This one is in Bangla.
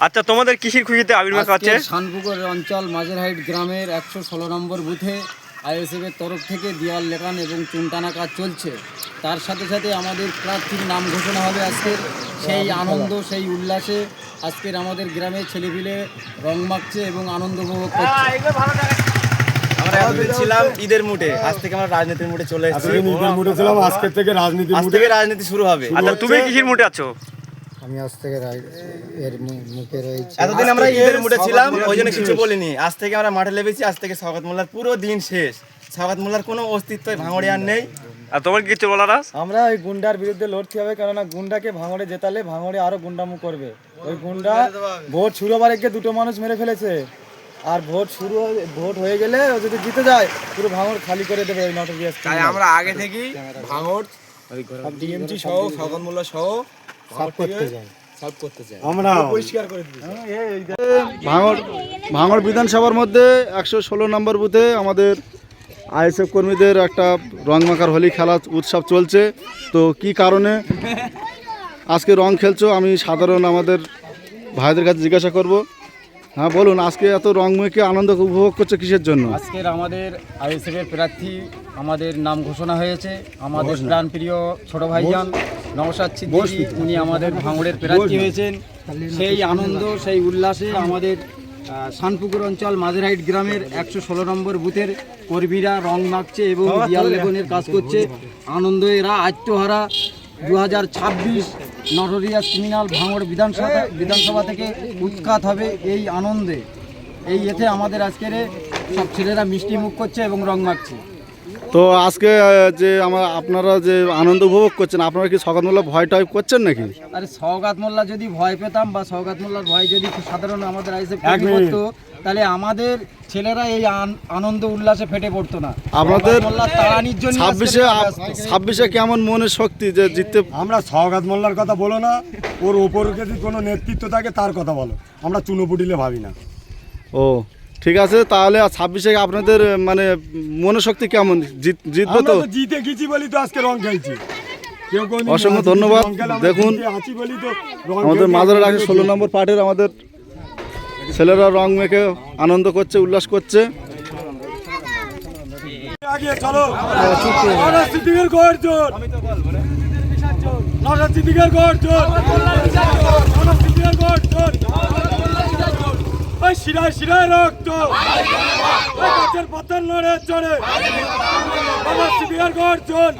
আচ্ছা, তোমাদের কিসের খুশিতে আবির মাখা হচ্ছে? শানপুকুর অঞ্চল মাঝেরহাট গ্রামের 116 নম্বর বুথে আইএসএফ এর তরফ থেকে দেওয়াল লেখান এবং চুনটানা কাজ চলছে। তার সাথে সাথে আমাদের প্রার্থীর নাম ঘোষণা হবে আজকের। সেই আনন্দ, সেই উল্লাসে আজকের আমাদের গ্রামের ছেলেপিলে রং মাখছে এবং আনন্দ উপভোগ করছে। আমরা ছিলাম ঈদের মুডে, আজ থেকে আমরা রাজনীতির মুডে চলে এসেছি। ঈদের মুডে ছিলাম, আজকে থেকে রাজনীতি শুরু হবে। আচ্ছা, তুমি কিসের মুডে আছো? আমি আজ থেকে এর মুখে রয়েছি। এতদিন আমরা ঈদের মুডে ছিলাম, ওই জন্য কিছু বলিনি। আজ থেকে আমরা মাঠে লেবেছি। আজ থেকে শওকত মোল্লার পুরো দিন শেষ। শওকত মোল্লার কোনো অস্তিত্ব ভাঙড়ে আর নেই। আর তোমার কিছু বলার আছে? আমরা ওই গুন্ডার বিরুদ্ধে লড়তে হবে, কেননা গুন্ডাকে ভাঙড়ে জেতালে ভাঙড়ে আরো গুন্ডামু করবে। ওই গুন্ডা ভোট শুরু হবার আগে দুটো মানুষ মেরে ফেলেছে, আর ভোট হয়ে গেলে ও যদি জিতে যায় পুরো ভাঙড় খালি করে দেবে ওই নটরিয়াস। তাই আমরা আগে থেকেই ভাঙড় ডিএমজি সহ শওকত মোল্লা সহ সাফ করতে চাই। আমরা পরিষ্কার করে দিই। ভাঙড় বিধানসভার মধ্যে 116 নম্বর বুথে আমাদের আইএসএফ কর্মীদের একটা রং মাখার হোলি খেলা উৎসব চলছে। তো কি কারণে আজকে রং খেলছো, আমি সাধারণ আমাদের ভাইদের কাছে জিজ্ঞাসা করব। হ্যাঁ বলুন, আজকে এত রং মেখে আনন্দ উপভোগ করছে কিসের জন্য? আজকের আমাদের আইএসএফ এর প্রার্থী আমাদের নাম ঘোষণা হয়েছে। আমাদের প্রাণপ্রিয় ছোট ভাইজান নওশাদ সিদ্দিকী, উনি আমাদের ভাঙড়ের প্রার্থী হয়েছেন। সেই আনন্দ, সেই উল্লাসে আমাদের শানপুকুর অঞ্চল মাঝেরহাট গ্রামের 116 নম্বর বুথের কর্মীরা রং মাখছে এবং দেয়াল লেখনের কাজ করছে। আনন্দ এরা আত্মহারা 2026 নটরিয়াস ক্রিমিনাল ভাঙড় বিধানসভা থেকে উৎখাত হবে এই আনন্দে। এই এতে আমাদের আজকের সব ছেলেরা মিষ্টি মুখ করছে এবং রং মাখছে। তো আজকে যে আপনারা যে আনন্দ উপভোগ করছেন, আপনারা কি শওকত মোল্লা ভয় টয় করছেন নাকি? আরে শওকত মোল্লা যদি ভয় পেতাম বা শওকত মোল্লার ভয় যদি সাধারণ আমাদের আইএসএফ করতো, তাহলে আমাদের ছেলেরা এই আনন্দ উল্লাসে ফেটে পড়তো না। আপনাদের তাড়ানির জন্য 26-এ কেমন মনের শক্তি যে জিততে? আমরা শওকত মোল্লার কথা বলো না, ওর ওপরে যদি কোনো নেতৃত্ব থাকে তার কথা বলো। আমরা চুনোপুটিলে ভাবি না। ও ঠিক আছে, তাহলে 26-এ আপনাদের মানে মনোশক্তি কেমন, জিতবে তো? জিতে গেছি বলি তো আজকে রং খেলছি। অসংখ্য ধন্যবাদ। দেখুন আমাদের মাঝেরহাট 16 নম্বর পার্টির আমাদের ছেলেরা রং মেখে আনন্দ করছে, উল্লাস করছে। শিরায় শিরায় রক্ত, গাছের পাতার নড়ে চড়ে, বাবা সিবিআর গর্জন।